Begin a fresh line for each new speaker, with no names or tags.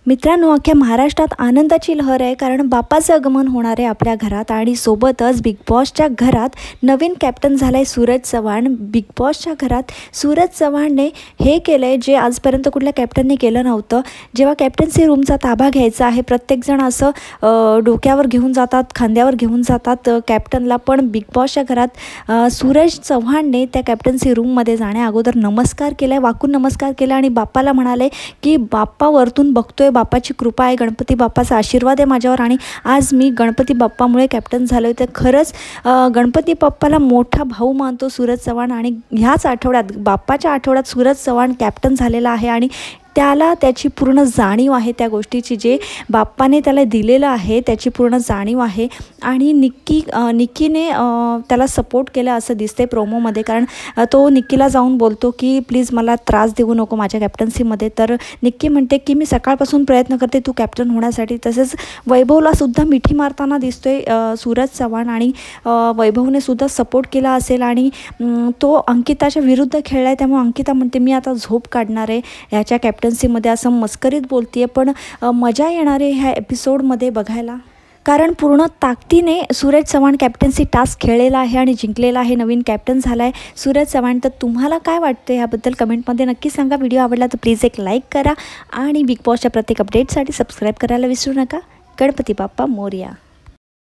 मित्रांनो, अख्ख्या महाराष्ट्रात आनंदाची लहर आहे, कारण बाप्पाचं आगमन होणार आहे आपल्या घरात आणि सोबतच बिग बॉसच्या घरात नवीन कॅप्टन झाला आहे सूरज चव्हाण। बिग बॉसच्या घरात सूरज चव्हाणने हे केलं आहे जे आजपर्यंत कुठल्या कॅप्टनने केलं नव्हतं। जेव्हा कॅप्टन्सी रूमचा ताबा घ्यायचा आहे, प्रत्येकजण असं डोक्यावर घेऊन जातात, खांद्यावर घेऊन जातात कॅप्टनला, पण बिग बॉसच्या घरात सूरज चव्हाणने त्या कॅप्टन्सी रूममध्ये जाण्या अगोदर नमस्कार केला आहे, वाकून नमस्कार केला आणि बाप्पाला म्हणाले की बाप्पा वरतून बघतोय, बाप्पाची कृपा आहे, गणपती बाप्पाचा आशीर्वाद आहे माझ्यावर आणि आज मी गणपती बाप्पामुळे कॅप्टन झालो आहे। तर खरंच गणपती बाप्पाला मोठा भाऊ मानतो सूरज चव्हाण आणि ह्याच आठवड्यात, बाप्पाच्या आठवड्यात सूरज चव्हाण कॅप्टन झालेला आहे आणि त्याला त्याची पूर्ण जाणीव आहे, त्या गोष्टीची जे बाप्पाने त्याला दिलेलं आहे त्याची पूर्ण जाणीव आहे। आणि निक्कीने त्याला सपोर्ट केला असं दिसते प्रोमोमध्ये, कारण तो निक्कीला जाऊन बोलतो की प्लीज मला त्रास देऊ नको माझ्या कॅप्टन्सीमध्ये। तर निक्की म्हणते की मी सकाळपासून प्रयत्न करते तू कॅप्टन होण्यासाठी। तसेच वैभवला सुद्धा मिठी मारताना दिसतोय सूरज चव्हाण आणि वैभवने सुद्धा सपोर्ट केला असेल आणि तो अंकिताच्या विरुद्ध खेळला आहे, त्यामुळे अंकिता म्हणते मी आता झोप काढणार आहे ह्याच्या कॅप्टन्सीमध्ये, असं मस्करीत बोलते। पण मजा येणार आहे ह्या एपिसोडमध्ये बघायला, कारण पूर्ण ताकदीने सूरज चव्हाण कॅप्टन्सी टास्क खेळलेला आहे आणि जिंकलेला आहे, नवीन कॅप्टन झाला आहे सूरज चव्हाण। तर तुम्हाला काय वाटतं ह्याबद्दल कमेंटमध्ये नक्की सांगा। व्हिडिओ आवडला तर प्लीज एक लाईक करा आणि बिग बॉसच्या प्रत्येक अपडेटसाठी सबस्क्राईब करायला विसरू नका। गणपती बाप्पा मोरया।